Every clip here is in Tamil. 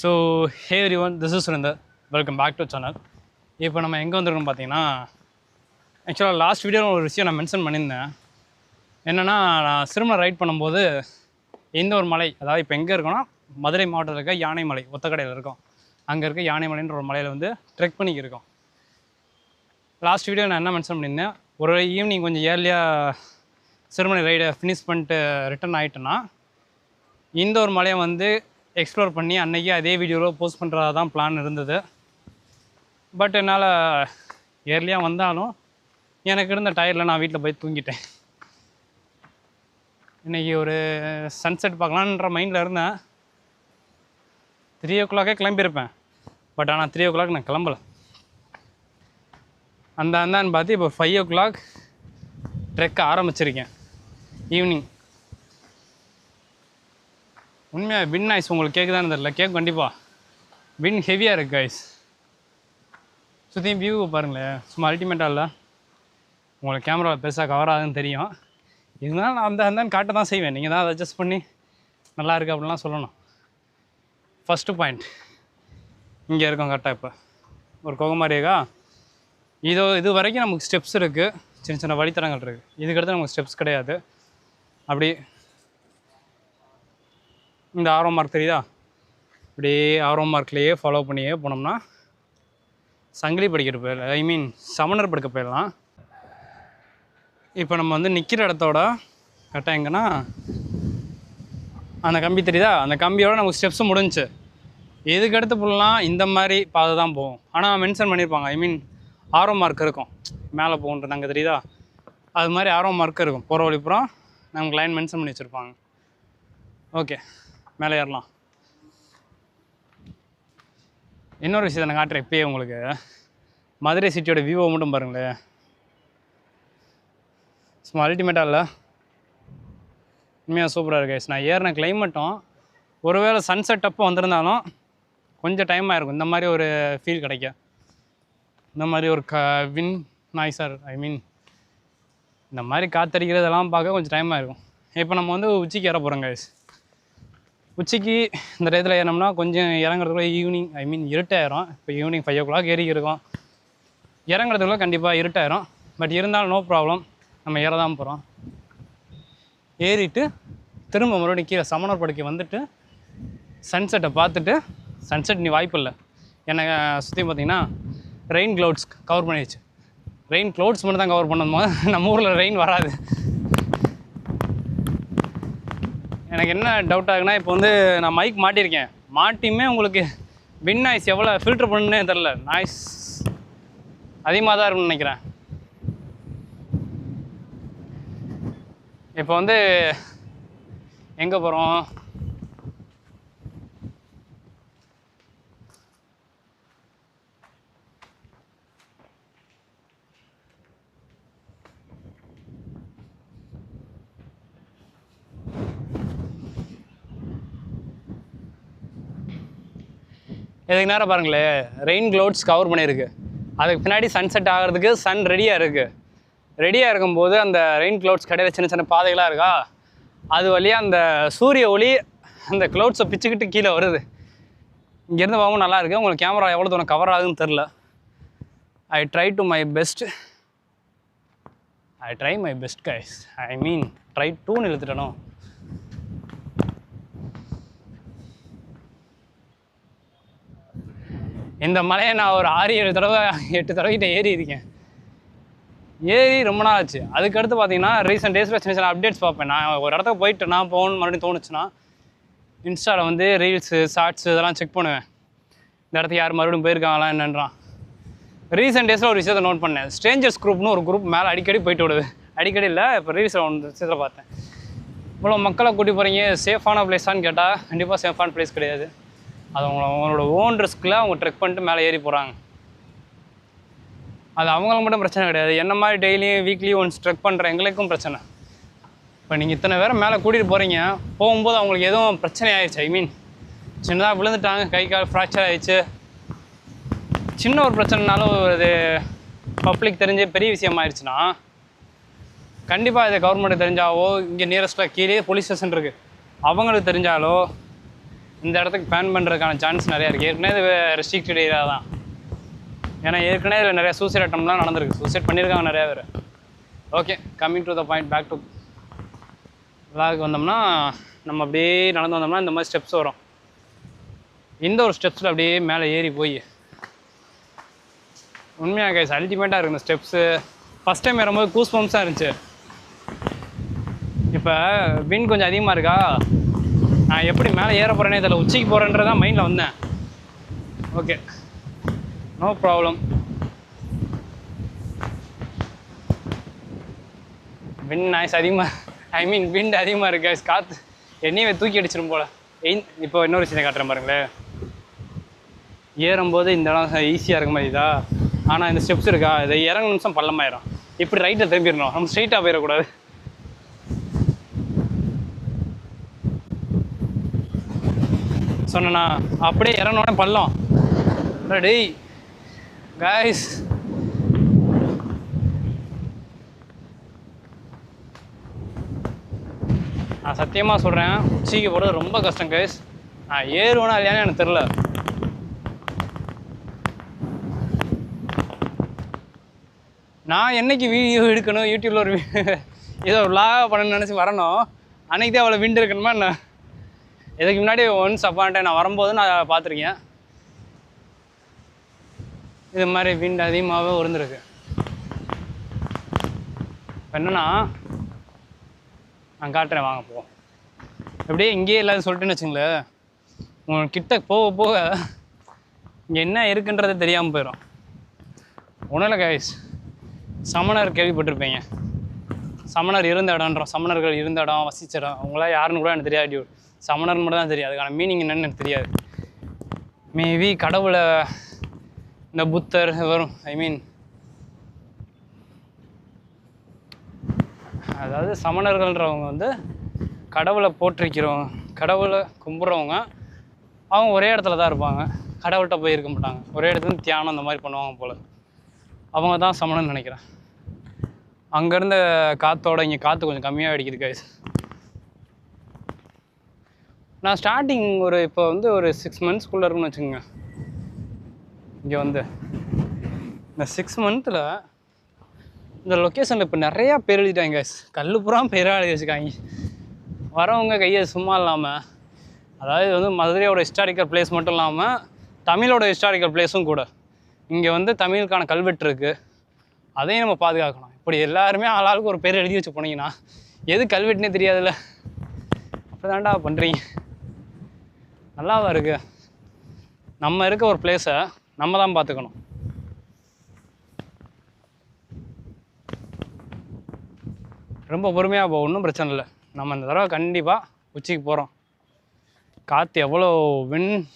So hey everyone, this is Surender. Welcome back to channel. இப்போ நம்ம எங்கே வந்துருக்கோம் பார்த்தீங்கன்னா, ஆக்சுவலாக லாஸ்ட் வீடியோவில் ஒரு விஷயம் நான் மென்ஷன் பண்ணியிருந்தேன். என்னென்னா, நான் சிறுமலை ரைட் பண்ணும்போது இந்த ஒரு மலை, அதாவது இப்போ எங்கே இருக்கோன்னா மதுரை மாவட்டத்தில் இருக்க யானைமலை, ஒத்தக்கடையில் இருக்கோம். அங்கே இருக்க யானைமலைன்ற ஒரு மலையில் வந்து ட்ரெக் பண்ணிக்கிருக்கோம். லாஸ்ட் வீடியோ நான் என்ன மென்ஷன் பண்ணியிருந்தேன், ஒரு ஈவினிங் கொஞ்சம் ஏர்லியாக சிறுமலை ரைடை ஃபினிஷ் பண்ணிட்டு ரிட்டர்ன் ஆகிட்டேன்னா இந்த ஒரு மலையை வந்து எக்ஸ்ப்ளோர் பண்ணி அன்றைக்கி அதே வீடியோவில் போஸ்ட் பண்ணுறதா தான் பிளான் இருந்தது. பட் என்னால் ஏர்லியாக வந்தாலும் எனக்கு இருந்த டயரில் நான் வீட்டில் போய் தூங்கிட்டேன். இன்றைக்கி ஒரு சன்செட் பார்க்கலான்ற மைண்டில் இருந்தேன். 3 o'clock கிளம்பியிருப்பேன். பட் ஆனால் 3 o'clock நான் கிளம்பலை. அந்தான்னு பார்த்து இப்போ 5 o'clock ட்ரெக் ஆரம்பிச்சிருக்கேன் ஈவினிங். உண்மையாக வின் நாய்ஸ் உங்களுக்கு கேட்குதான்னு தெரியல, கேட்கும் கண்டிப்பாக. வின் ஹெவியாக இருக்குது கைஸ். சுற்றியும் வியூ பாருங்களேன், சும்மா அல்டிமேட்டாக இல்லை. உங்களுக்கு கேமராவில் பெருசாக கவர் ஆகுதுன்னு தெரியும். இருந்தாலும் நான் அந்தான்னு காட்ட தான் செய்வேன். நீங்கள் தான் அதை அட்ஜஸ்ட் பண்ணி நல்லா இருக்குது அப்படின்லாம் சொல்லணும். ஃபஸ்ட்டு பாயிண்ட் இங்கே இருக்கோம் கரெக்டாக. இப்போ ஒரு குகை இருக்கா, இது வரைக்கும் நமக்கு ஸ்டெப்ஸ் இருக்குது, சின்ன சின்ன வழித்தடங்கள் இருக்குது. இதுக்கடுத்து நமக்கு ஸ்டெப்ஸ் கிடையாது. அப்படி இந்த ஆரோ மார்க் தெரியுதா, இப்படியே ஆரோ மார்க்லேயே ஃபாலோ பண்ணியே போனோம்னா சங்கிலி படிக்கிற போயிடலாம், சமணர் படுக்க போயிடலாம். இப்போ நம்ம வந்து நிற்கிற இடத்தோட கரெக்டாக எங்கன்னா அந்த கம்பி தெரியுதா, அந்த கம்பியோட நமக்கு ஸ்டெப்ஸும் முடிஞ்சிச்சு. இதுக்கடுத்து ஃபுல்லாக இந்த மாதிரி பாதை தான் போகும். ஆனால் மென்ஷன் பண்ணியிருப்பாங்க, ஆரோ மார்க் இருக்கும் மேலே போகுன்றது. அங்கே தெரியுதா, அது மாதிரி ஆரோ மார்க் இருக்கும். போகிற வழிப்புறம் நமக்கு லைன் மென்ஷன் பண்ணி வச்சுருப்பாங்க. ஓகே, மேலே ஏறலாம். இன்னொரு விஷயத்தை நான் காட்டுறேன் இப்போயே உங்களுக்கு. மதுரை சிட்டியோட வியூவை மட்டும் பாருங்களேன், சும்மா அல்டிமேட்டாக இல்லை, உண்மையாக சூப்பராக இருக்கு. நான் ஏறின கிளைமேட்டும் ஒருவேளை சன்செட் அப்போ வந்திருந்தாலும் கொஞ்சம் டைம் ஆகிருக்கும் இந்த மாதிரி ஒரு ஃபீல் கிடைக்க. இந்த மாதிரி ஒரு வின் நாய்ஸார் இந்த மாதிரி காற்றடிக்கிறதெல்லாம் பார்க்க கொஞ்சம் டைம் ஆகிருக்கும். இப்போ நம்ம வந்து உச்சிக்கு ஏற போகிறோம் கைஸ். உச்சிக்கு இந்த டயத்தில் ஏறினோம்னா கொஞ்சம் இறங்குறதுக்குள்ள ஈவினிங் இருட்டாயிரும். இப்போ ஈவினிங் 5 o'clock ஏறி இருக்கோம். இறங்குறதுக்குள்ள கண்டிப்பாக இருட்டாயிரும். பட் இருந்தாலும் நோ ப்ராப்ளம், நம்ம ஏற தான் போகிறோம். ஏறிட்டு திரும்ப மறுபடியும் கீழே சமணர் படுக்கை வந்துட்டு சன்செட்டை பார்த்துட்டு, சன்செட் நீ வாய்ப்பு இல்லை, என்னை சுற்றி பார்த்திங்கன்னா ரெயின் க்ளவுட்ஸ் கவர் பண்ணிடுச்சு. ரெயின் க்ளவுட்ஸ் மட்டும் தான் கவர் பண்ணணுமோ, நம்ம ஊரில் ரெயின் வராது. எனக்கு என்ன டவுட் ஆகுனா, இப்போ வந்து நான் மைக் மாட்டியிருக்கேன், மாட்டியுமே உங்களுக்கு வின் நாய்ஸ் எவ்வளோ ஃபில்ட்ரு பண்ணுன்னே தெரில. நாய்ஸ் அதிகமாக தான் இருக்குன்னு நினைக்கிறேன். இப்போ வந்து எங்கே போகிறோம், இதுக்கு நேரம் பாருங்களேன், ரெயின் க்ளவுட்ஸ் கவர் பண்ணியிருக்கு. அதுக்கு பின்னாடி சன்செட் ஆகிறதுக்கு சன் ரெடியாக இருக்குது. ரெடியாக இருக்கும்போது அந்த ரெயின் க்ளவுட்ஸ் கடையில் சின்ன சின்ன பாதைகளாக இருக்கா, அது வழியாக அந்த சூரிய ஒளி அந்த க்ளவுட்ஸை பிச்சுக்கிட்டு கீழே வருது. இங்கேருந்து பார்க்கவும் நல்லா இருக்குது. உங்களுக்கு கேமரா எவ்வளோ தூரம் கவர் ஆகுதுன்னு தெரில. I try my best guys. Try டூன்னு இழுத்துட்டனோ. இந்த மலையை நான் ஒரு 6-7 தடவை 8 தடவைக்கிட்ட ஏறி இருக்கேன். ஏறி ரொம்ப நாள் ஆச்சு. அதுக்கடுத்து பார்த்தீங்கன்னா ரீசெண்ட் டேஸில் சின்ன சின்ன அப்டேட்ஸ் பார்ப்பேன். நான் ஒரு இடத்துக்கு போயிட்டு நான் போகணுன்னு மறுபடியும் தோணுச்சுன்னா இன்ஸ்டாவில் வந்து ரீல்ஸு ஷார்ட்ஸு இதெல்லாம் செக் பண்ணுவேன். இந்த இடத்துக்கு யார் மறுபடியும் போயிருக்காங்களா என்னன்றான். ரீசெண்ட் டேஸில் ஒரு விஷயத்தை நோட் பண்ணேன். ஸ்ட்ரேஞ்சர்ஸ் குரூப்னு ஒரு குரூப் மேலே அடிக்கடி போயிட்டு விடுது. அடிக்கடி இல்லை, இப்போ ரீல்ஸில் ஒன்று விஷயத்தில் பார்த்தேன். இவ்வளோ மக்களை கூட்டி போகிறீங்க, சேஃபான பிளேஸான்னு கேட்டால் கண்டிப்பாக சேஃபான பிளேஸ் கிடையாது. அது அவங்களோட ஓன் ரிஸ்கில் அவங்க ட்ரெக் பண்ணிட்டு மேலே ஏறி போகிறாங்க. அது அவங்களுக்கு மட்டும் பிரச்சனை கிடையாது, என்ன மாதிரி டெய்லியும் வீக்லி ஒன்ஸ் ட்ரெக் பண்ணுற எங்களுக்கும் பிரச்சனை. இப்போ நீங்கள் இத்தனை பேரை மேலே கூட்டிகிட்டு போகிறீங்க, போகும்போது அவங்களுக்கு எதுவும் பிரச்சனை ஆயிடுச்சு, சின்னதாக விழுந்துட்டாங்க, கை கால் ஃப்ராக்சர் ஆகிடுச்சு, சின்ன ஒரு பிரச்சனைனாலும் அது பப்ளிக் தெரிஞ்சு பெரிய விஷயம் ஆயிடுச்சுன்னா கண்டிப்பாக இதை கவர்மெண்ட்டு தெரிஞ்சாவோ, இங்கே நியரஸ்ட்டாக கீழே போலீஸ் ஸ்டேஷன் இருக்குது, அவங்களுக்கு தெரிஞ்சாலோ இந்த இடத்துக்கு பேன் பண்ணுறதுக்கான சான்ஸ் நிறையா இருக்குது. ஏற்கனவே இது ரெஸ்ட்ரிக்டட் ஏரியா தான். ஏன்னா ஏற்கனவே இதில் நிறையா சூசைட் அட்டம்லாம் நடந்திருக்கு. சூசைட் பண்ணியிருக்காங்க நிறையா பேர். Okay, coming to the point, back to vlog வந்தோம்னா, நம்ம அப்படியே நடந்து வந்தோம்னா இந்த மாதிரி ஸ்டெப்ஸ் வரும். இந்த ஒரு ஸ்டெப்ஸில் அப்படியே மேலே ஏறி போய் உண்மையாக கைஸ் அல்டிமேட்டாக இருக்குது இந்த ஸ்டெப்ஸு. ஃபஸ்ட் டைம் ஏறும்போது கூஸ் பம்ப்ஸாக இருந்துச்சு. இப்போ விண்ட் கொஞ்சம் அதிகமாக இருக்கா, நான் எப்படி மேலே ஏற போகிறேனே இதில் உச்சிக்கு போகிறேன்றதான் மைண்டில் வந்தேன். Okay, no problem. Wind noise அதிகமாக, விண்ட் அதிகமாக இருக்கு கைஸ். காற்று என்னையே தூக்கி அடிச்சிடும் போல். இப்போ இன்னொரு விஷயம் காட்டுறேன் பாருங்களேன். ஏறும்போது இந்த இடம் ஈஸியாக இருக்க மாதிரி இதா, ஆனால் இந்த ஸ்டெப்ஸ் இருக்கா, இதை இறங்க நிமிஷம் பள்ளமாயிரும். இப்படி ரைட்டில் திரும்பிடணும், நம்ம ஸ்ட்ரைட்டாக போயிடக்கூடாது. சொன்னா அப்படியே இறங்கினோடனே பள்ளம். ரெடி கைஸ், நான் சத்தியமாக சொல்கிறேன், உச்சிக்கு போகிறது ரொம்ப கஷ்டம் கைஸ். நான் ஏறுவேனா இல்லையானு எனக்கு தெரில. நான் என்னைக்கு வீடியோ எடுக்கணும், யூடியூப்பில் ஒரு ஏதோ விளாக் பண்ணணும்னு நினச்சி வரணும், அன்றைக்கி தான் அவ்வளோ விண்டு இருக்கணுமா என்ன? இதுக்கு முன்னாடி ஒன்ஸ் அப்பான்ட்டு நான் வரும்போது நான் பார்த்துருக்கேன் இது மாதிரி விண்டு அதிகமாகவே இருந்திருக்கு. இப்போ என்னென்னா நான் காட்டுறேன், வாங்க போவோம். அப்படியே இங்கேயே இல்லாத சொல்லிட்டுன்னு வச்சுங்களேன், உங்களுக்கு கிட்ட போக போக இங்கே என்ன இருக்குன்றது தெரியாமல் போயிடும். ஒன்றும் இல்லை கைஸ், சமணர் கேள்விப்பட்டிருப்பீங்க. சமணர் இருந்த இடம்ன்றோம், சமணர்கள் இருந்த இடம், வசிச்ச இடம். அவங்களாம் யாருன்னு கூட எனக்கு தெரியாது. சமணர்னு மட்டும் தான் தெரியாது, அதுக்கான மீனிங் என்னன்னு எனக்கு தெரியாது. மேபி கடவுளை இந்த புத்தர் வரும், அதாவது சமணர்கள்ன்றவங்க வந்து கடவுளை போற்றிக்கிறவங்க, கடவுளை கும்பிட்றவங்க. அவங்க ஒரே இடத்துல தான் இருப்பாங்க, கடவுள்கிட்ட போய் இருக்க மாட்டாங்க. ஒரே இடத்துல தியானம் அந்த மாதிரி பண்ணுவாங்க போல். அவங்க தான் சமணன்னு நினைக்கிறேன். அங்கேருந்த காற்றோட இங்கே காற்று கொஞ்சம் கம்மியாக அடிக்குது கைஸ். நான் ஸ்டார்டிங் இப்போ ஒரு 6 மந்த்ஸ்க்குள்ளே இருக்குன்னு வச்சுக்கோங்க. இங்கே இந்த 6 மந்த்தில் இந்த லொக்கேஷனில் இப்போ நிறையா பேர் எழுதிட்டாங்க கைஸ். கல்லுப்புறம் பேராக எழுதி வச்சுக்காங்க. வரவங்க கையை சும்மா இல்லாமல், அதாவது மதுரையோட ஹிஸ்டாரிக்கல் பிளேஸ் மட்டும் இல்லாமல் தமிழோட ஹிஸ்டாரிக்கல் பிளேஸும் கூட. இங்கே தமிழுக்கான கல்வெட்டு இருக்குது, அதையும் நம்ம பாதுகாக்கணும். இப்படி எல்லாருமே ஆளாளுக்கு ஒரு பேர் எழுதி வச்சு போனீங்கன்னா எது கல்வெட்டுனே தெரியாதுல்ல. அப்போ தாண்டா பண்ணுறீங்க. நல்லாவா இருக்குது? நம்ம இருக்க ஒரு பிளேஸை நம்ம தான் பார்த்துக்கணும். ரொம்ப பொறுமையாக போகும், ஒன்றும் பிரச்சனை இல்லை. நம்ம இந்த தடவை கண்டிப்பாக உச்சிக்கு போகிறோம். காற்று எவ்வளோ விண்ட்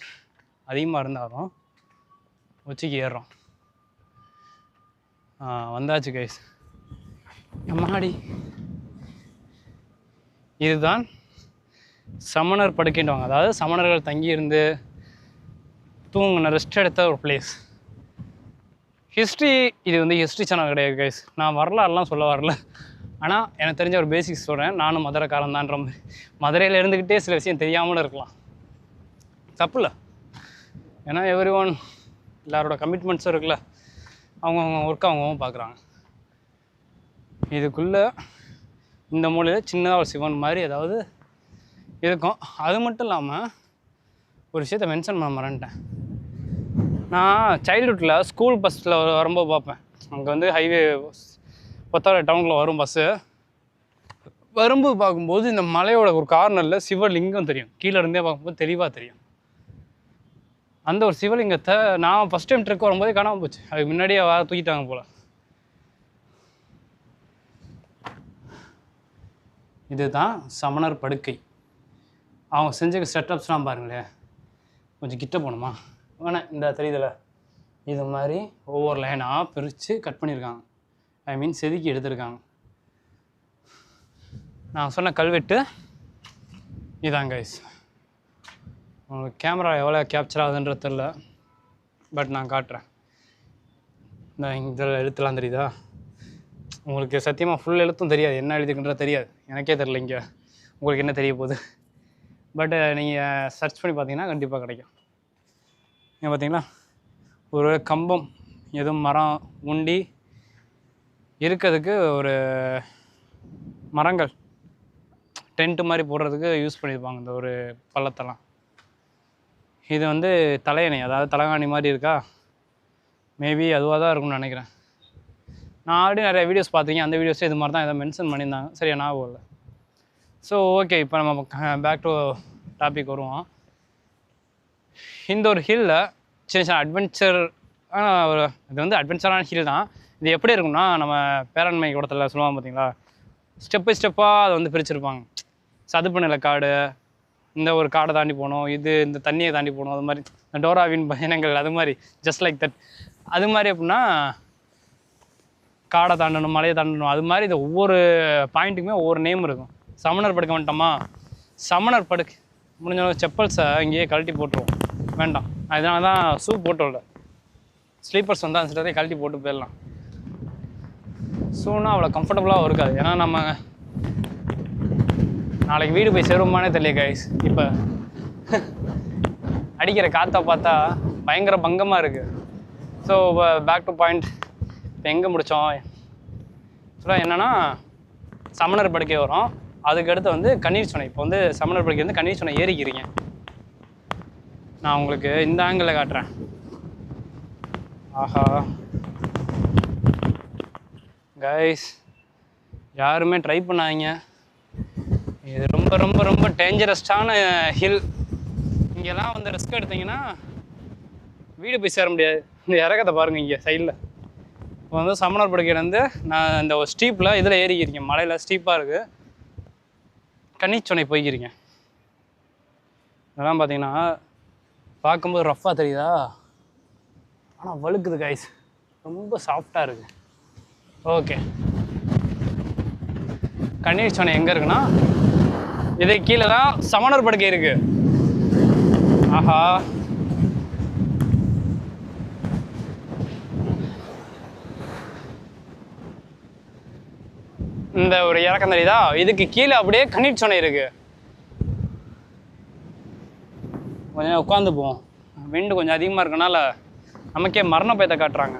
அதிகமாக இருந்தாலும் உச்சிக்கு ஏறுறோம். வந்தாச்சு கைஸ். எம்மாடி, இதுதான் சமணர் படுக்கைன்றாங்க. அதாவது சமணர்கள் தங்கியிருந்து தூங்கின ரெஸ்ட் எடுத்த ஒரு பிளேஸ். ஹிஸ்ட்ரி, இது ஹிஸ்ட்ரி சேனல் கிடையாது கைஸ். நான் வரலாறுலாம் சொல்ல வரல, ஆனால் எனக்கு தெரிஞ்ச ஒரு பேசிக்ஸ் சொல்கிறேன். நானும் மதுரைக்காரன் தான்ற மாதிரி. மதுரையில் இருந்துக்கிட்டே சில விஷயம் தெரியாமலும் இருக்கலாம், தப்பு இல்லை. ஏன்னா எல்லாரோட கமிட்மெண்ட்ஸும் இருக்குல்ல, அவங்கவுங்க ஒர்க்கு அவங்கவுங்க பார்க்குறாங்க. இதுக்குள்ளே இந்த மூலையில் சின்னதாக ஒரு சிவன் மாதிரி ஏதாவது இருக்கும். அது மட்டும் இல்லாமல் ஒரு விஷயத்த மென்ஷன் பண்ண மறந்துட்டேன். நான் சைல்ட்ஹுட்டில் ஸ்கூல் பஸ்ஸில் வரும்போது பார்ப்பேன். அங்கே ஹைவே பொத்தாலை டவுனில் வரும் பஸ்ஸு. வரும்போது பார்க்கும்போது இந்த மலையோட ஒரு கார்னரில் சிவலிங்கம் தெரியும். கீழே இருந்தே பார்க்கும்போது தெளிவாக தெரியும். அந்த ஒரு சிவலிங்கத்தை நான் ஃபஸ்ட் டைம் ட்ரிக் வரும்போதே காணாமல் போச்சு. அதுக்கு முன்னாடியே தூக்கிட்டாங்க போல். இதுதான் சமணர் படுக்கை. அவங்க செஞ்ச செட்டப்ஸ்லாம் பாருங்களேன். கொஞ்சம் கிட்ட போகணுமா? வேணாம், இந்த தெரியுதில்ல, இது மாதிரி ஒவ்வொரு லைனாக பிரித்து கட் பண்ணியிருக்காங்க. செதுக்கி எடுத்திருக்காங்க. நான் சொன்ன கல்வெட்டு இதான் கைஸ். உங்களுக்கு கேமரா எவ்வளோ கேப்சர் ஆகுதுன்றது தெரில, பட் நான் காட்டுறேன். இதில் எழுத்துலாம் தெரியுதா உங்களுக்கு? சத்தியமாக ஃபுல் எழுத்தும் தெரியாது, என்ன எழுதிக்கின்றது தெரியாது. எனக்கே தெரில இங்கே உங்களுக்கு என்ன தெரிய போகுது. பட் நீங்கள் சர்ச் பண்ணி பார்த்தீங்கன்னா கண்டிப்பாக கிடைக்கும். இங்கே பார்த்தீங்களா ஒரு கம்பம், எதுவும் மரம் உண்டி இருக்கிறதுக்கு ஒரு மரங்கள் டென்ட்டு மாதிரி போடுறதுக்கு யூஸ் பண்ணியிருப்பாங்க இந்த ஒரு பள்ளத்தெல்லாம். இது வந்து தலையணை, அதாவது தலைகாணி மாதிரி இருக்கா, மேபி அதுவாக தான் இருக்கும்னு நினைக்கிறேன். நான் ஆல்ரெடி நிறைய வீடியோஸ் பார்த்தீங்க, அந்த வீடியோஸே இது மாதிரி தான் எதாவது மென்ஷன் பண்ணியிருந்தாங்க, சரியா ஞாபகம் இல்லை. ஸோ ஓகே, இப்போ நம்ம பேக் டு டாபிக் வருவோம். இந்த ஒரு ஹில்லில் சின்ன சின்ன அட்வென்ச்சர், ஒரு இது வந்து அட்வென்ச்சரான ஹில் தான். இது எப்படி இருக்கும்னா, நம்ம பேரண்மை கூடத்தில் சொல்லுவாங்க பார்த்தீங்களா, ஸ்டெப் பை ஸ்டெப்பாக அதை வந்து பிரிச்சுருப்பாங்க. சதுப்பு நில காடு, இந்த ஒரு காடை தாண்டி போகணும், இது இந்த தண்ணியை தாண்டி போகணும், அது மாதிரி இந்த டோராவின் பயணங்கள், அது மாதிரி ஜஸ்ட் லைக் தட். அது மாதிரி எப்படின்னா காடை தாண்டணும், மலையை தாண்டணும், அது மாதிரி இது ஒவ்வொரு பாயிண்ட்டுக்குமே ஒவ்வொரு நேம் இருக்கும். சமணர் படுக்க வந்துட்டோமா, சமணர் படுக்க முடிஞ்சளவு செப்பல்ஸை இங்கேயே கழட்டி போட்டுருவோம், வேண்டாம். அதனால தான் ஷூ போட்டு விட, ஸ்லீப்பர்ஸ் வந்து அந்த சிலரே கழட்டி போட்டு போயிடலாம். ஷூனா அவ்வளோ கம்ஃபர்டபுளாகவும் இருக்காது. ஏன்னா நம்ம நாளைக்கு வீடு போய் சேருமானே தெரியல கைஸ். இப்போ அடிக்கிற காற்றை பார்த்தா பயங்கர பங்கமாக இருக்குது. ஸோ பேக் டு பாயிண்ட், இப்போ எங்கே முடித்தோம் சொல்ல என்னென்னா, சமணர் படுக்கை வரும், அதுக்கடுத்து வந்து கண்ணீர் சுனை. இப்போ வந்து சமணர் படுக்கை வந்து கண்ணீர் சுனை ஏறிக்கிறீங்க. நான் உங்களுக்கு இந்த ஆங்கிளில் காட்டுறேன். ஆஹா கைஸ், யாருமே ட்ரை பண்ணாதீங்க, இது ரொம்ப ரொம்ப ரொம்ப டேஞ்சரஸ்டான ஹில். இங்கெல்லாம் வந்து ரிஸ்க் எடுத்தீங்கன்னா வீடு போய் சேர முடியாது. இந்த இறக்கத்தை பாருங்கள் இங்கே சைடில். இப்போ வந்து சமணர் படுக்கையிலேருந்து நான் இந்த ஒரு ஸ்டீப்பில் இதில் ஏறிக்கிறீங்க, மலையில் ஸ்டீப்பாக இருக்குது, கன்னிச்சோனை போய்க்கிறீங்க. இதெல்லாம் பார்த்தீங்கன்னா பார்க்கும்போது ரஃப்பாக தெரியுதா, ஆனால் வழுக்குது கைஸ், ரொம்ப சாஃப்டாக இருக்குது. ஓகே, கன்னிச்சோனை எங்கே இருக்குன்னா இது கீழே தான் சமணர் படுக்கை இருக்கு. ஆஹா, இந்த ஒரு இறக்கம் தெரியுதா, இதுக்கு கீழே அப்படியே கண்ணீர் சொன்ன இருக்கு. கொஞ்சம் உட்காந்துப்போம், விண்டு கொஞ்சம் அதிகமாக இருக்கனால நமக்கே மரண பயத்தை காட்டுறாங்க.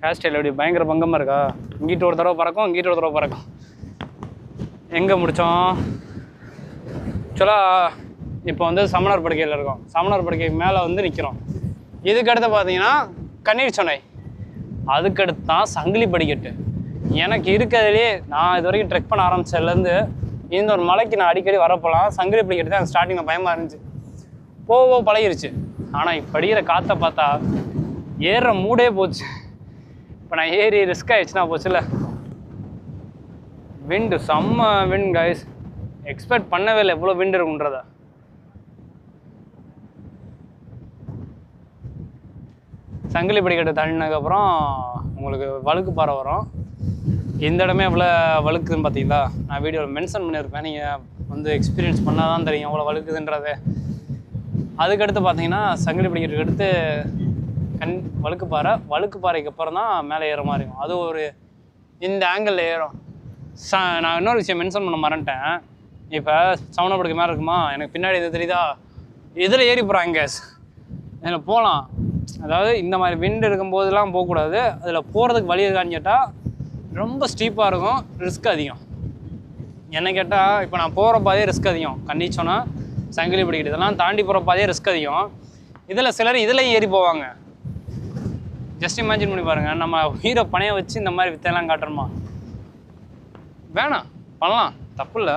ஹேர் ஸ்டைல் எப்படி பயங்கர பங்கமாக இருக்கா, இங்கிட்ட ஒரு தடவை பறக்கும், இங்கிட்ட ஒரு தடவை பறக்கும். எங்கே முடித்தோம் ஆக்சுவலாக, இப்போ வந்து சமணர் படுக்கையில் இருக்கோம், சமணர் படுக்கைக்கு மேலே வந்து நிற்கிறோம். இதுக்கடுத்து பார்த்தீங்கன்னா கண்ணீர் சொன்னை, அதுக்கடுத்து தான் சங்கிலி படிக்கட்டு. எனக்கு இருக்கிறதுலே நான் இது வரைக்கும் ட்ரெக் பண்ண ஆரம்பிச்சதுலேருந்து இந்த ஒரு மலைக்கு நான் அடிக்கடி வரப்போலாம் சங்கிலி படிக்கட்டு தான் ஸ்டார்டிங்கில் பயமாக இருந்துச்சு, போக பழகிருச்சு. ஆனால் இப்போ அடிக்கிற காற்றை பார்த்தா ஏறுற மூடே போச்சு. இப்போ நான் ஏறி ரிஸ்க் ஆகிடுச்சுன்னா போச்சுல. விண்டு செம்ம விண்ட் கைஸ், எக்ஸ்பெக்ட் பண்ணவே இல்லை எவ்வளோ விண்ட் இருக்குன்றத. சங்கிலி படிக்கட்டு தள்ளினதுக்கப்புறம் உங்களுக்கு வழுக்கு பாறை வரும். இந்த இடமே எவ்வளோ வழுக்குதுன்னு பார்த்தீங்களா, நான் வீடியோவில் மென்ஷன் பண்ணியிருப்பேன், நீங்கள் வந்து எக்ஸ்பீரியன்ஸ் பண்ணால் தான் தெரியும் எவ்வளோ வழுக்குதுன்றது. அதுக்கடுத்து பார்த்தீங்கன்னா சங்கிலி படிக்கட்டுக்கு அடுத்து வழுக்கு பாறைக்கு அப்புறம் தான் மேலே ஏற மாதிரி இருக்கும். அது ஒரு இந்த ஆங்கிளில் ஏறும். நான் இன்னொரு விஷயம் மென்ஷன் பண்ண மறந்துட்டேன். இப்போ சமணர் படுக்கை மேலே இருக்குமா, எனக்கு பின்னாடி இது தெரியுதா, இதில் ஏறி போகிறாங்க கேஸ், இதில் போகலாம். அதாவது இந்த மாதிரி விண்டு இருக்கும்போதெல்லாம் போகக்கூடாது, அதில் போகிறதுக்கு வழி இருக்கான்னு கேட்டால் ரொம்ப ஸ்டீப்பாக இருக்கும், ரிஸ்க் அதிகம். என்ன கேட்டால் இப்போ நான் போகிற பாதையே ரிஸ்க் அதிகம். கண்டிச்சோன்னா சங்கிலி படிக்கட்டு இதெல்லாம் தாண்டி போகிற பாதையே ரிஸ்க் அதிகம். இதில் சிலர் இதுலையும் ஏறி போவாங்க. ஜஸ்ட் இமேஜின் பண்ணி பாருங்கள், நம்ம உயிரை பணைய வச்சு இந்த மாதிரி வித்தையெல்லாம் காட்டுறோமா, வேணாம், பண்ணலாம், தப்பு இல்லை.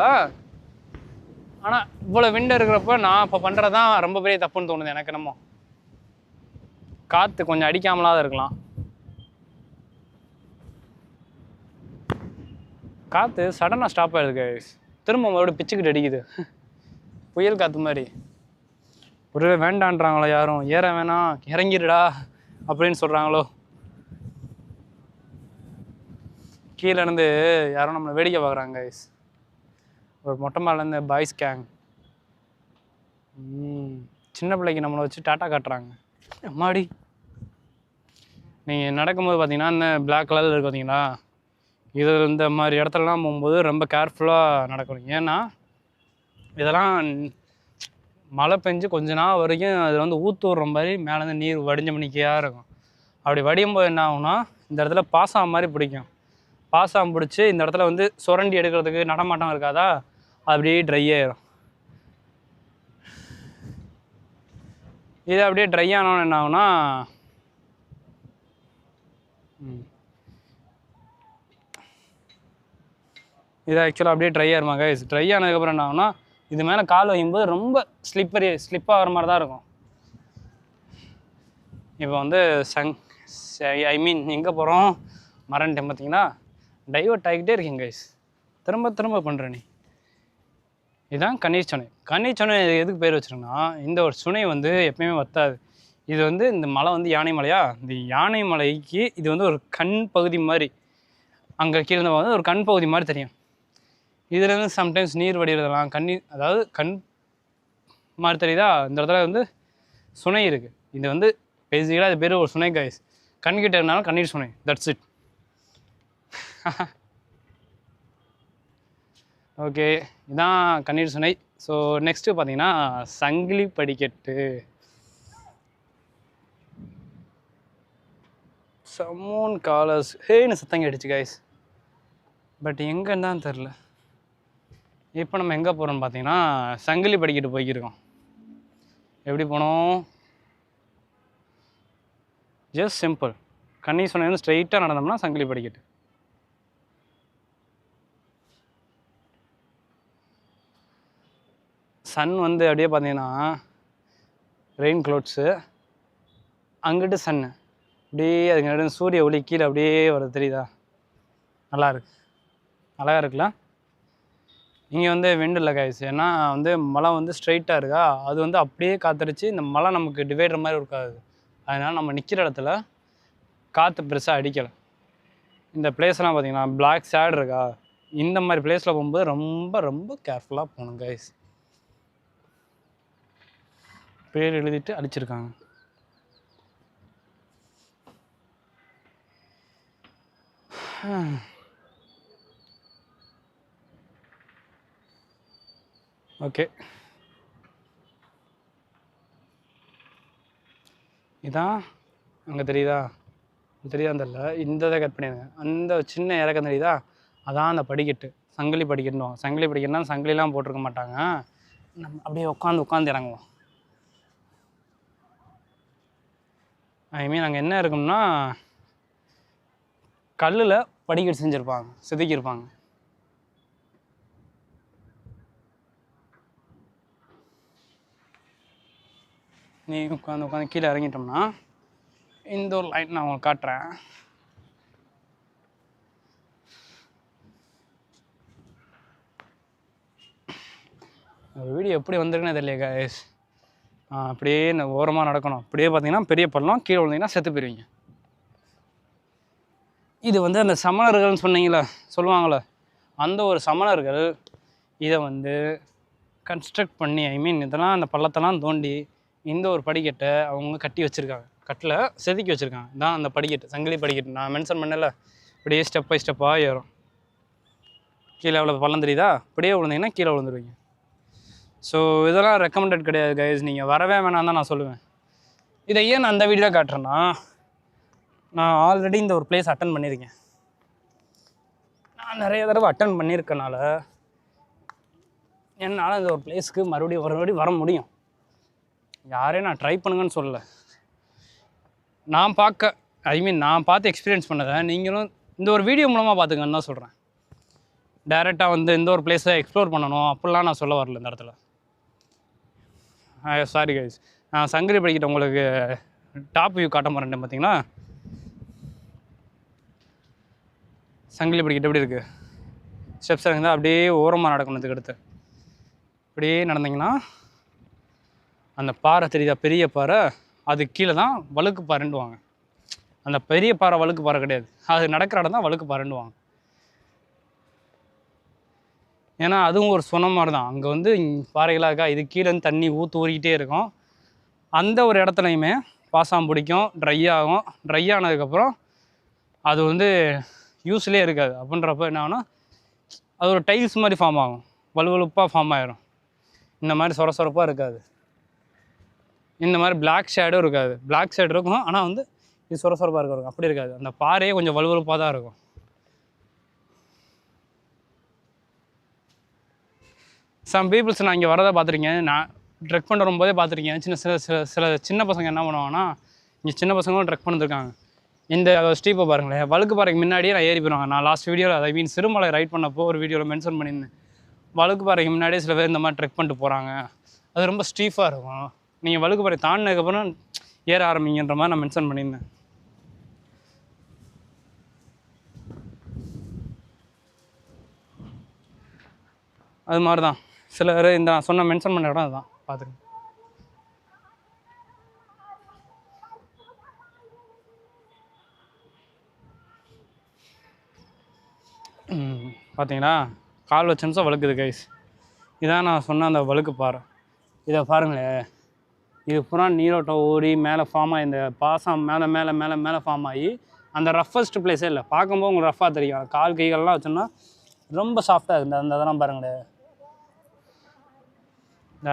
ஆனால் இவ்வளோ விண்டு இருக்கிறப்ப நான் இப்போ பண்ணுறது தான் ரொம்ப பெரிய தப்புன்னு தோணுது எனக்கு. என்னமோ காற்று கொஞ்சம் அடிக்காமலாக இருக்கலாம், காற்று சடனாக ஸ்டாப் ஆகிடுது, திரும்ப மறுபடியும் பிச்சுக்கிட்டு அடிக்குது, புயல் காற்று மாதிரி. ஒரு வேண்டான்றாங்களோ யாரும், ஏற வேணாம் இறங்கிடுடா அப்படின்னு சொல்கிறாங்களோ. கீழே இருந்து யாரும் நம்மளை வேடிக்கை பார்க்குறாங்க கைஸ். ஒரு மொட்டை மாலேருந்து பாய்ஸ் கேங் சின்ன பிள்ளைக்கு நம்மளை வச்சு டாட்டா காட்டுறாங்க. அம்மாடி, நீங்கள் நடக்கும்போது பார்த்தீங்கன்னா இந்த பிளாக் கலரில் இருக்குது பார்த்தீங்களா, இது இந்த மாதிரி இடத்துலலாம் போகும்போது ரொம்ப கேர்ஃபுல்லாக நடக்கணும். ஏன்னா இதெல்லாம் மழை பெஞ்சு கொஞ்ச நாள் வரைக்கும் அது வந்து ஊற்றுற மாதிரி மேலேருந்து நீர் வடிஞ்ச மணிக்கையாக இருக்கும். அப்படி வடியும் போது என்ன ஆகும்னா இந்த இடத்துல பாசம் மாதிரி பிடிக்கும். பாசம் பிடிச்சி இந்த இடத்துல வந்து சுரண்டி எடுக்கிறதுக்கு நடமாட்டம் இருக்காதா, அப்படியே ட்ரை ஆயிரும். இது அப்படியே ட்ரை ஆனோன்னு என்ன ஆகும்னா இது ஆக்சுவலாக அப்படியே ட்ரை ஆயிருமா கைஸ். ட்ரை ஆனதுக்கப்புறம் என்ன ஆகும்னா இது மேலே கால் வைக்கும்போது ரொம்ப ஸ்லிப்பாகிற மாதிரி தான் இருக்கும். இப்போ வந்து ஐ மீன் எங்கே போகிறோம் மறந்துட்டேன் பார்த்தீங்கன்னா, டைவர்ட் ஆகிக்கிட்டே இருக்கீங்க கைஸ். திரும்ப பண்ணுற நீ இதுதான் கண்ணீர் சுனை. கண்ணீர் சுனை எதுக்கு பேர் வச்சுருங்கன்னா, இந்த ஒரு சுனை வந்து எப்பயுமே வத்தாது. இது வந்து இந்த மலை வந்து யானை மலையா, இந்த யானை மலைக்கு இது வந்து ஒரு கண் பகுதி மாதிரி, அங்கே கீழே வந்து ஒரு கண் பகுதி மாதிரி தெரியும். இதுலேருந்து சம்டைம்ஸ் நீர் வடிகிறதெல்லாம் அதாவது கண் மாதிரி தெரியுதா, இந்த இடத்துல வந்து சுனை இருக்குது. இது வந்து பேசிக்கலாக அது பேர் ஒரு சுனை கைஸ். கண்கிட்ட இருந்தாலும் கண்ணீர் சுனை, தட்ஸ் இட். ஓகே, இதான் கண்ணீர் சுனை. ஸோ நெக்ஸ்ட்டு பார்த்தீங்கன்னா சங்கிலி படிக்கட்டு. சமோன் காலர்ஸ் ஹேன்னு சத்தம் கேட்டுச்சு கைஸ். பட் எங்கன்னு தான் தெரில. இப்போ நம்ம எங்கே போகிறோம்னு பார்த்தீங்கன்னா சங்கிலி படிக்கட்டு போய்க்கிருக்கோம். எப்படி போனோம்? Just simple. கண்ணீர் சுனை ஸ்ட்ரைட்டாக நடந்தோம்னா சங்கிலி படிக்கட்டு. சன் வந்து அப்படியே பார்த்தீங்கன்னா ரெயின் க்ளவுட்ஸு, அங்கிட்டு சன்னு அப்படியே அதுக்கு நடுவு சூரிய ஒளி கீழே அப்படியே வருது தெரியுதா? நல்லாயிருக்கு, அழகாக இருக்குல்ல. இங்கே வந்து விண்டு இல்லை கைஸ். ஏன்னா வந்து மலை வந்து ஸ்ட்ரைட்டாக இருக்கா, அது வந்து அப்படியே காத்தடிச்சு இந்த மலை நமக்கு டிவைடர் மாதிரி இருக்காது. அதனால் நம்ம நிற்கிற இடத்துல காற்று பெருசாக அடிக்கலை. இந்த பிளேஸ்லாம் பார்த்தீங்கன்னா பிளாக் சேட் இருக்கா, இந்த மாதிரி பிளேஸில் போகும்போது ரொம்ப கேர்ஃபுல்லாக போகணும் கைஸ். பேர் எழுதிட்டு அடிச்சிருக்காங்க. ஓகே, இதான் அங்கே தெரியுதா தெரியல, இந்த இதை கட் பண்ணிடுங்க. அந்த சின்ன இறக்கம் தெரியுதா, அதான் அந்த படிக்கட்டு, சங்கிலி படிக்கட்டுவோம். சங்கிலி படிக்கட்டுனா சங்கிலிலாம் போட்டிருக்க மாட்டாங்க, நம்ம அப்படியே உட்காந்து இறங்குவோம். ஐ மீன் அங்கே என்ன இருக்கும்னா கல்லில் படிக்கட்டு செஞ்சுருப்பாங்க, செதுக்கியிருப்பாங்க. நீ உட்காந்து கீழே இறங்கிட்டோம்னா இந்த ஒரு லைன் நான் உங்களுக்கு காட்டுறேன். வீடியோ எப்படி வந்திருக்குன்னு தெரியல கைஸ். அப்படியே ஓரமாக நடக்கணும். அப்படியே பார்த்தீங்கன்னா பெரிய பள்ளம், கீழே விழுந்தீங்கன்னா செத்து போயிருவீங்க. இது வந்து அந்த சமணர்கள்னு சொன்னீங்களே, சொல்லுவாங்களே, அந்த ஒரு சமணர்கள் இதை வந்து கன்ஸ்ட்ரக்ட் பண்ணி, ஐ மீன் இதெல்லாம் அந்த பள்ளத்தெல்லாம் தோண்டி இந்த ஒரு படிக்கட்டை அவங்க கட்டி வச்சுருக்காங்க, கட்டில் செதுக்கி வச்சுருக்காங்க. இதான் அந்த படிக்கட்டு, சங்கிலி படிக்கட்டு. நான் மென்ஷன் பண்ணல, இப்படியே ஸ்டெப் பை ஸ்டெப்பாக ஏறும். கீழே எவ்வளோ பள்ளம் தெரியுதா, அப்படியே விழுந்தீங்கன்னா கீழே விழுந்துருவீங்க. ஸோ இதெல்லாம் ரெக்கமெண்டட் கிடையாது கைஸ், நீங்கள் வரவே வேணாம் தான் நான் சொல்லுவேன். இதை ஏன் நான் அந்த வீடியோ காட்டுறேன்னா, நான் ஆல்ரெடி இந்த ஒரு பிளேஸ் அட்டன் பண்ணியிருக்கேன். நான் நிறைய தடவை அட்டன் பண்ணியிருக்கனால என்னால் இந்த ஒரு பிளேஸ்க்கு மறுபடியும் வர முடியும். யாரையும் நான் ட்ரை பண்ணுங்கன்னு சொல்லலை. நான் பார்த்து எக்ஸ்பீரியன்ஸ் பண்ணதை நீங்களும் இந்த ஒரு வீடியோ மூலமாக பார்த்துங்கன்னு தான் சொல்கிறேன். டைரெக்டாக வந்து இந்த ஒரு பிளேஸை எக்ஸ்ப்ளோர் பண்ணணும் அப்படிலாம் நான் சொல்ல வரல இந்த இடத்துல. சாரி கைஸ், நான் சங்கிலி படிக்கிட்ட உங்களுக்கு டாப் வியூ காட்ட மாட்டேன். பார்த்தீங்கன்னா சங்கிலி படிக்கிட்ட எப்படி இருக்குது, ஸ்டெப்ஸ் இருந்தால் அப்படியே ஓரமாக நடக்கணும். இதுக்கு அடுத்து அப்படியே நடந்தீங்கன்னா அந்த பாறை தெரியுதா, பெரிய பாறை, அது கீழே தான் வழுக்கு பாறைண்டுவாங்க. அந்த பெரிய பாறை வழுக்கு பாறை கிடையாது, அது நடக்கிற இடம் தான் வழுக்கு பாறைண்டுவாங்க. ஏன்னா அதுவும் ஒரு சொன்ன மாதிரி தான். அங்கே வந்து பாறைகளாக இருக்கா, இது கீழேருந்து தண்ணி ஊறிக்கிட்டே இருக்கும். அந்த ஒரு இடத்துலையுமே பாசம் பிடிக்கும், ட்ரை ஆகும். ட்ரை ஆனதுக்கப்புறம் அது வந்து யூஸ்லேயே இருக்காது. அப்படின்றப்ப என்ன ஆகும்னா அது ஒரு டைல்ஸ் மாதிரி ஃபார்ம் ஆகும், வலுவலுப்பாக ஃபார்ம் ஆகிடும். இந்த மாதிரி சொரப்பாக இருக்காது. இந்த மாதிரி பிளாக் ஷேடும் இருக்காது. பிளாக் ஷேட் இருக்கும், ஆனால் வந்து இது சொரப்பாக இருக்கும். அப்படி இருக்காது. அந்த பாறையே கொஞ்சம் வலுவலுப்பாக தான் இருக்கும். சம் பீப்புள்ஸ் நான் இங்கே வரதை பார்த்துருக்கேன். நான் ட்ரெக் பண்ண வரும்போதே பார்த்துருக்கேன். சில சின்ன பசங்க என்ன பண்ணுவாங்கன்னா, இங்கே சின்ன பசங்களும் ட்ரெக் பண்ணிருக்காங்க. இந்த ஸ்டீப்பை பாருங்களேன், வழுக்கு பாறைக்கு முன்னாடியே நான் ஏறி போயிடுவாங்க. நான் லாஸ்ட் வீடியோவில், ஐ மீன் சிறுமலை ரைட் பண்ணப்போ ஒரு வீடியோவில் மென்ஷன் பண்ணியிருந்தேன். வழுக்கு பாறைக்கு முன்னாடியே சில பேர் இந்த மாதிரி ட்ரெக் பண்ணிட்டு போகிறாங்க. அது ரொம்ப ஸ்டீஃபாக இருக்கும். நீங்கள் வழுக்கு பாறை தாண்டினதுக்கப்புறம் ஏற ஆரம்பிங்கன்ற மாதிரி நான் மென்ஷன் பண்ணியிருந்தேன். அது மாதிரி தான் சிலர் இந்த நான் சொன்ன மென்ஷன் பண்ண இடம் அதுதான். பார்த்துருங்க. பார்த்தீங்களா, கால் வச்ச நிமிஷம் வழுக்குது கைஸ். இதான் நான் சொன்ன அந்த வழுக்கு பாறை. இதை பாருங்களேன், இது பூரா நீரோட்டம் ஓடி மேலே ஃபார்ம் ஆகி இந்த பாசம் மேலே மேலே மேலே மேலே ஃபார்ம் ஆகி அந்த ரஃபஸ்ட் பிளேஸே இல்லை. பார்க்கும்போது உங்களுக்கு ரஃபாக தெரியும். கால் கைகள்லாம் வச்சோம்னா ரொம்ப சாஃப்டாக இருக்குது. அந்த இதெல்லாம் பாருங்களேன்,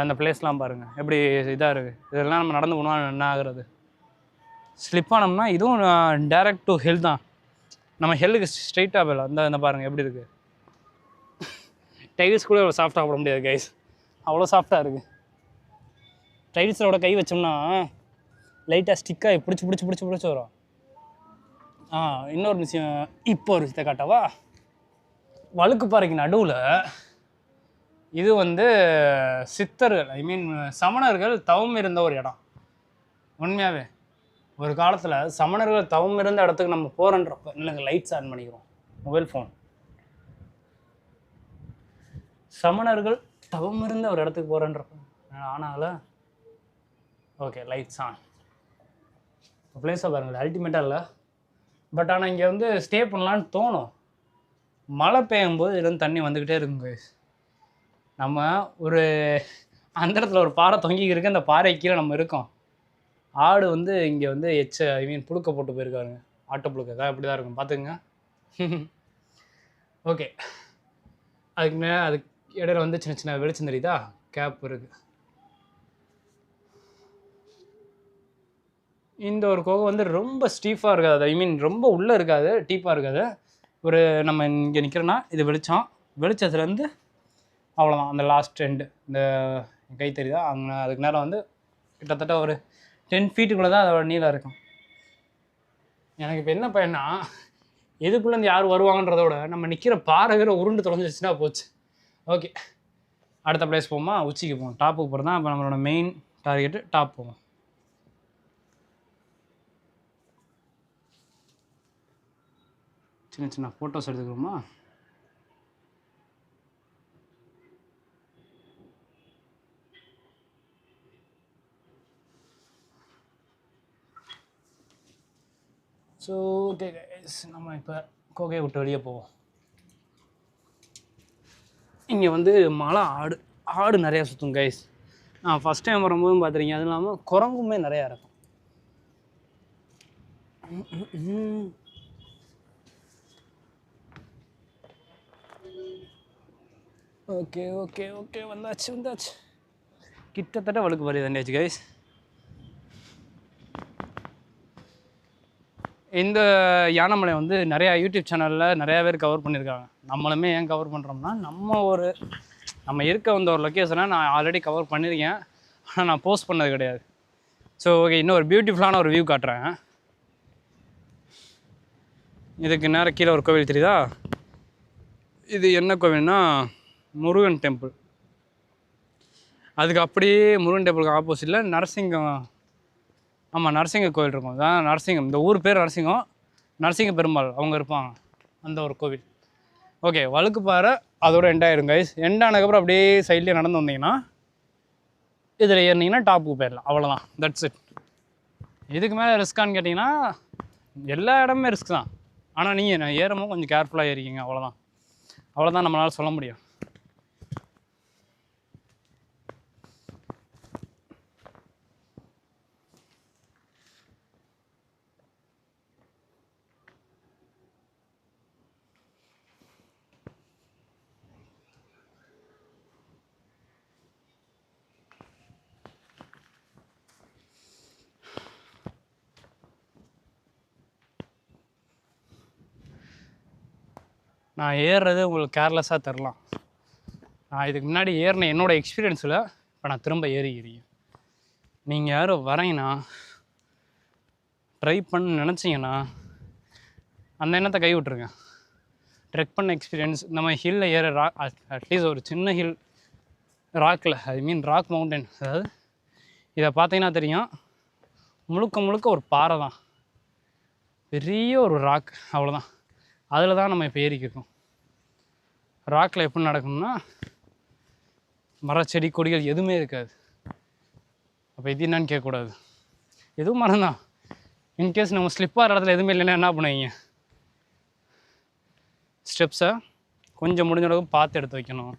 அந்த பிளேஸ்லாம் பாருங்கள் எப்படி இதாக இருக்குது. இதெல்லாம் நம்ம நடந்து போனால் என்ன ஆகுறது? ஸ்லிப் ஆனோம்னா இதுவும் டேரெக்ட் டு ஹெல் தான். நம்ம ஹெல்லுக்கு ஸ்ட்ரைட்டாக போயிடலாம். இந்த பாருங்கள் எப்படி இருக்குது. டைல்ஸ் கூட அவ்வளோ சாஃப்டாக போட முடியாது கைஸ், அவ்வளோ சாஃப்டாக இருக்குது. டைல்ஸோட கை வச்சோம்னா லைட்டாக ஸ்டிக்காக பிடிச்சி வரும். இன்னொரு விஷயம், இப்போ ஒரு விஷயத்தை காட்டவா? வழுக்கு பாறைக்கு நடுவில் இது வந்து சித்தர்கள், ஐ மீன் சமணர்கள் தவம் இருந்த ஒரு இடம். உண்மையாகவே ஒரு காலத்தில் சமணர்கள் தவம் இருந்த இடத்துக்கு நம்ம போகிறன்றப்ப இல்லைங்க, லைட்ஸ் ஆன் பண்ணிக்கிறோம், மொபைல் ஃபோன். சமணர்கள் தவம் இருந்த ஒரு இடத்துக்கு போகிறன்றப்ப ஆனால ஓகே லைட்ஸ் ஆன். பிளேஸை பாருங்கள், அல்டிமேட்டாக இல்லை. பட் ஆனால் இங்கே வந்து ஸ்டே பண்ணலான்னு தோணும். மழை பெய்யும் போது இதுலேருந்து தண்ணி வந்துக்கிட்டே இருக்குங்க. நம்ம ஒரு அந்த இடத்துல ஒரு பாறை தொங்கிக்கிருக்கு, அந்த பாறை கீழே நம்ம இருக்கோம். ஆடு வந்து இங்கே வந்து ஐ மீன் புழுக்க போட்டு போயிருக்காருங்க. ஆட்டோ புழுக்க தான் இப்படி தான் இருக்கும், பார்த்துக்குங்க. ஓகே, அதுக்கு இடையில வந்து சின்ன சின்ன வெளிச்சம் தெரியுதா, கேப் இருக்குது. இந்த ஒரு கோகை வந்து ரொம்ப ஸ்டீஃபாக இருக்காது, ஐ மீன் ரொம்ப உள்ளே இருக்காது, டீப்பாக இருக்காது. ஒரு நம்ம இங்கே நிற்கிறோன்னா இது வெளிச்சத்துலேருந்து அவ்வளோதான். அந்த லாஸ்ட் எண்டு இந்த கை தெரியுதா, அங்கே அதுக்கு நேரம் வந்து கிட்டத்தட்ட ஒரு 10 ஃபீட்டுக்குள்ளே தான் அதோட நீளம் இருக்கும். எனக்கு இப்போ என்ன பையனா, எதுக்குள்ளேருந்து யார் வருவாங்கன்றத விட நம்ம நிற்கிற பாறைகிற உருண்டு தொலைஞ்சிச்சுன்னா போச்சு. ஓகே, அடுத்த பிளேஸ் போவோமா? உச்சிக்கு போவோம், டாப்புக்கு போகிறது தான் இப்போ நம்மளோட மெயின் டார்கெட்டு. டாப் போவோம். சின்ன சின்ன ஃபோட்டோஸ் எடுத்துக்கிறோமா? ஸோ ஓகே கைஸ், நம்ம இப்போ கோகையை விட்டு வெளியே போவோம். இங்கே வந்து மலை ஆடு நிறையா சுற்றும் கைஸ். நான் ஃபஸ்ட் டைம் வரும்போதும் பார்த்துருக்கீங்க. அதுவும் இல்லாமல் குரங்குமே நிறையா இருக்கும். ஓகே ஓகே ஓகே, வந்தாச்சு. கிட்டத்தட்ட வழுக்கு பாறை தாண்டியாச்சு கைஸ். இந்த யானைமலை வந்து நிறையா யூடியூப் சேனலில் நிறையா பேர் கவர் பண்ணியிருக்காங்க. நம்மளுமே ஏன் கவர் பண்ணுறோம்னா, நம்ம இருக்க வந்த ஒரு லொக்கேஷனை நான் ஆல்ரெடி கவர் பண்ணியிருக்கேன், ஆனால் நான் போஸ்ட் பண்ணது கிடையாது. ஸோ ஓகே, இன்னும் ஒரு பியூட்டிஃபுல்லான ஒரு வியூ காட்டுறேன். இதுக்கு நேரம் கீழே ஒரு கோவில் தெரியுதா? இது என்ன கோவில்னா முருகன் டெம்பிள். அதுக்கு அப்படியே முருகன் டெம்பிளுக்கு ஆப்போசிட்டில் நரசிங்கம், ஆமாம் நரசிங்க கோவில் இருக்கும். அதான் நரசிங்கம், இந்த ஊர் பேர் நரசிங்க பெருமாள் அவங்க இருப்பாங்க, அந்த ஒரு கோவில். ஓகே, வழுக்கு பாறை அதோட எண்டாயிரும் கைஸ். எண்டானதுக்கப்புறம் அப்படியே சைட்லேயே நடந்து வந்தீங்கன்னா இதில் ஏறினீங்கன்னா டாப்புக்கு போயிடலாம். அவ்வளோதான், தட்ஸ் இட். இதுக்கு மேலே ரிஸ்க்கான்னு கேட்டிங்கன்னா எல்லா இடமுமே ரிஸ்க் தான். ஆனால் நீங்கள் ஏறும்போது கொஞ்சம் கேர்ஃபுல்லாக ஏறிக்கிங்க, அவ்வளோதான் நம்மளால் சொல்ல முடியும். நான் ஏறுறது உங்களுக்கு கேர்லெஸ்ஸாக தரலாம். நான் இதுக்கு முன்னாடி ஏறின என்னோடய எக்ஸ்பீரியன்ஸில் இப்போ நான் திரும்ப ஏறிக்கிறேன். நீங்கள் யாரும் வரீங்கன்னா ட்ரை பண்ண நினச்சிங்கன்னா அந்த எண்ணத்தை கை விட்ருங்க. ட்ரெக் பண்ண எக்ஸ்பீரியன்ஸ் இந்த மாதிரி ஹில்லில் ஏற அட்லீஸ்ட் ஒரு சின்ன ஹில் ராக்கில், ஐ மீன் ராக் மவுண்டன், அதாவது இதை பார்த்தீங்கன்னா தெரியும், முழுக்க முழுக்க ஒரு பாறை தான், பெரிய ஒரு ராக், அவ்வளோதான். அதில் தான் நம்ம இப்போ ஏறிக்கிருக்கோம். ராக்கில் எப்படி நடக்கணும்னா மர செடி கொடிகள் எதுவுமே இருக்காது. அப்போ இது என்னன்னு கேட்கக்கூடாது, எதுவும் மரம் தான். இன்கேஸ் நம்ம ஸ்லிப்பாகிற இடத்துல எதுவுமே இல்லைன்னா என்ன பண்ணுவீங்க? ஸ்டெப்ஸை கொஞ்சம் முடிஞ்ச அளவுக்கு பார்த்து எடுத்து வைக்கணும்.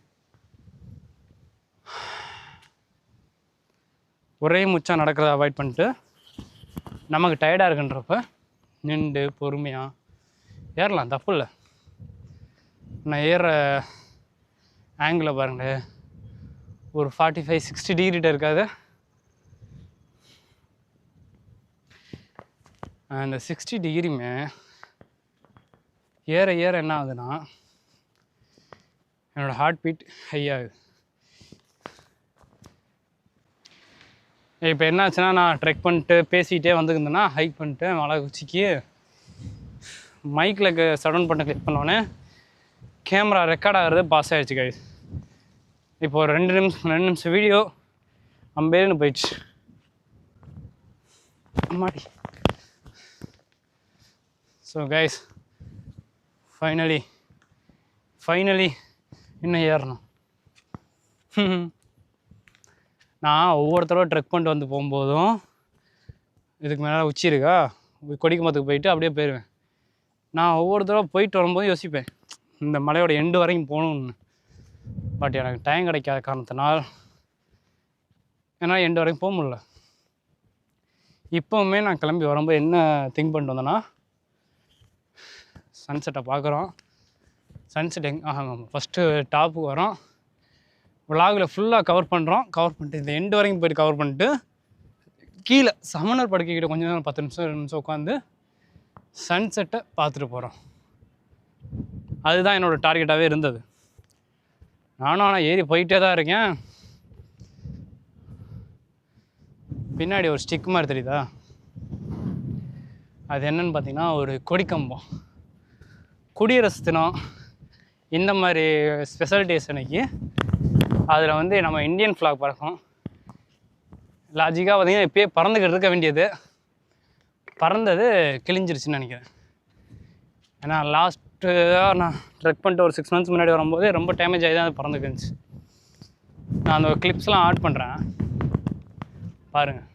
ஒரே மூச்சாக நடக்கிறத அவாய்ட் பண்ணிட்டு நமக்கு டயர்டாக இருக்குன்றப்ப நின்று பொறுமையாக ஏறலாம், தப்பு இல்லை. நான் ஏற ஆங்கிளில் பாருங்கள், ஒரு 45-60 டிகிரிட்ட இருக்காது. அந்த 60 டிகிரியுமே ஏற ஏற என்ன ஆகுதுன்னா என்னோடய ஹார்ட் பீட் ஹை ஆகுது. இப்போ என்ன ஆச்சுன்னா, நான் ட்ரெக் பண்ணிட்டு பேசிகிட்டே வந்துருந்தேன்னா, ஹைக் பண்ணிட்டு மலை உச்சிக்கு மைக்கில் சடவுன் பண்ண கிளிக் பண்ணோன்னே கேமரா ரெக்கார்ட் ஆகிறது பாஸ் ஆகிடுச்சு கைஸ். இப்போ ஒரு 2 நிமிஷம் வீடியோ அம்பேன்னு போயிடுச்சு. அம்மாடி. ஸோ கைஸ், ஃபைனலி இன்னும் ஏறணும். நான் ஒவ்வொருத்தரோட ட்ரெக் பண்ணிட்டு வந்து போகும்போதும் இதுக்கு மேலே உச்சி இருக்கா, கொடிக்குமத்துக்கு போயிட்டு அப்படியே போயிடுவேன். நான் ஒவ்வொருத்தரோட போயிட்டு வரும்போது யோசிப்பேன், இந்த மலையோட எண்டு வரைக்கும் போகணுன்னு. பட் எனக்கு டைம் கிடைக்காத காரணத்தினால் என்னால் எண்டு வரைக்கும் போக முடியல. இப்போவுமே நான் கிளம்பி வரும்போது என்ன திங்க் பண்ணிட்டு வந்தேன்னா, சன்செட்டை பார்க்குறோம். சன்செட் ஃபஸ்ட்டு டாப்புக்கு வரோம், விலாகில் ஃபுல்லாக கவர் பண்ணிட்டு இந்த எண்டு வரைக்கும் போய்ட்டு கவர் பண்ணிட்டு கீழே சமணர் படுக்கைக்கிட்ட கொஞ்சம் நேரம் 10 நிமிஷம் உட்காந்து சன்செட்டை பார்த்துட்டு போகிறோம். அதுதான் என்னோடய டார்கெட்டாகவே இருந்தது. நானும் ஆனால் ஏறி போயிட்டே தான் இருக்கேன். பின்னாடி ஒரு ஸ்டிக் மாதிரி தெரியுதா, அது என்னன்னு பார்த்தீங்கன்னா ஒரு கொடிக்கம்பம். குடியரசு தினம் இந்த மாதிரி ஸ்பெஷல் டேஸ் அன்னைக்கு அதில் வந்து நம்ம இந்தியன் ஃப்ளாக் பறக்கும். லாஜிக்காக பார்த்தீங்கன்னா இப்போயே பறந்துக்கிட்டு இருக்க வேண்டியது, பறந்தது கிழிஞ்சிருச்சுன்னு நினைக்கிறேன். ஏன்னா லாஸ்ட்டாக நான் ட்ரெக் பண்ணிட்டு ஒரு 6 months முன்னாடி வரும்போது ரொம்ப டேமேஜ் ஆகி தான் அது பறந்துக்கிருந்துச்சு. நான் அந்த கிளிப்ஸ்லாம் ஆட் பண்ணுறேன் பாருங்கள்.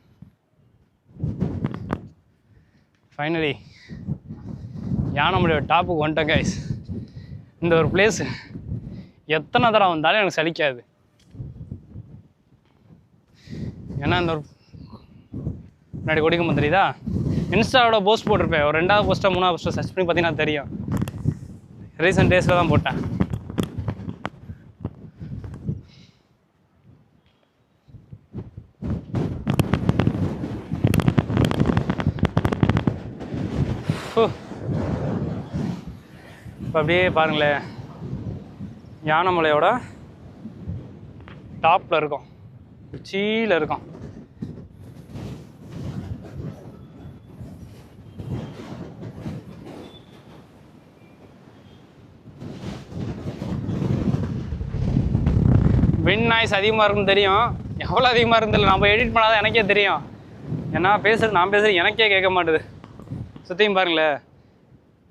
ஃபைனலி யானைமலையோட டாப்புக்கு வந்துட்டேன் கைஸ். இந்த ஒரு பிளேஸு எத்தனை தடவை வந்தாலும் எனக்கு சலிக்காது. ஏன்னா இந்த ஒரு முன்னாடி கொடிக்கம்பம் தெரியுதா, இன்ஸ்டாவோட போஸ்ட் போட்டிருப்பேன். ஒரு 2வது போஸ்ட்டாக 3வது போஸ்ட்டாக சர்ச் பண்ணி பார்த்தீங்கன்னா தெரியும். ரீசெண்ட் டேஸில் தான் போட்டேன். இப்போ அப்படியே பாருங்களேன், யானைமலையோட டாப்பில் இருக்கும், உச்சியில் இருக்கும். விண்ட் நாய்ஸ் அதிகமாக இருக்குன்னு தெரியும். எவ்வளோ அதிகமாக இருந்தில்ல, நம்ம எடிட் பண்ணாதான் எனக்கே தெரியும். ஏன்னா நான் பேசுகிறது எனக்கே கேட்க மாட்டுது. சுற்றியும் பாருங்களேன்,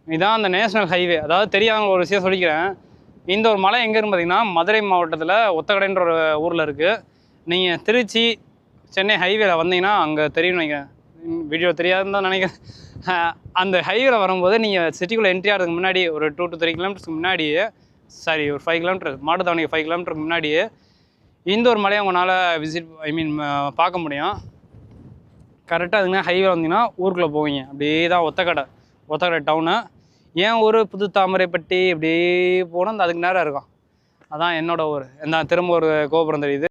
இதுதான் அந்த நேஷ்னல் ஹைவே. அதாவது தெரியாதவங்க ஒரு விஷயம் சொல்லிக்கிறேன். இந்த ஒரு மலை எங்கே இருந்து பார்த்தீங்கன்னா மதுரை மாவட்டத்தில் ஒத்தக்கடைன்ற ஒரு ஊரில் இருக்குது. நீங்கள் திருச்சி சென்னை ஹைவேல வந்தீங்கன்னா அங்கே தெரியும்னு நினைக்கிறேன். வீடியோ தெரியாதுன்னு தான் நினைக்கிறேன். அந்த ஹைவேல வரும்போது நீங்கள் சிட்டிக்குள்ளே என்ட்ரி ஆகிறதுக்கு முன்னாடி ஒரு 2 to 3 கிலோமீட்டர்ஸ்க்கு முன்னாடியே, சாரி ஒரு 5 கிலோமீட்டர், மாட்டுத்தாவணிக்கு 5 கிலோமீட்டருக்கு முன்னாடியே இந்த ஒரு மலையை உங்களால் பார்க்க முடியும். கரெக்டாக அதுங்க ஹைவே வந்தீங்கன்னா ஊருக்குள்ளே போவீங்க. அப்படியே தான் ஒத்தக்கடை டவுனு. ஏன் ஊர் புது தாமரைப்பட்டி இப்படியே போனால் அதுக்கு நேரம் இருக்கும். அதான் என்னோடய ஊர். திரும்ப ஒரு கோபுரம் தெரியுது.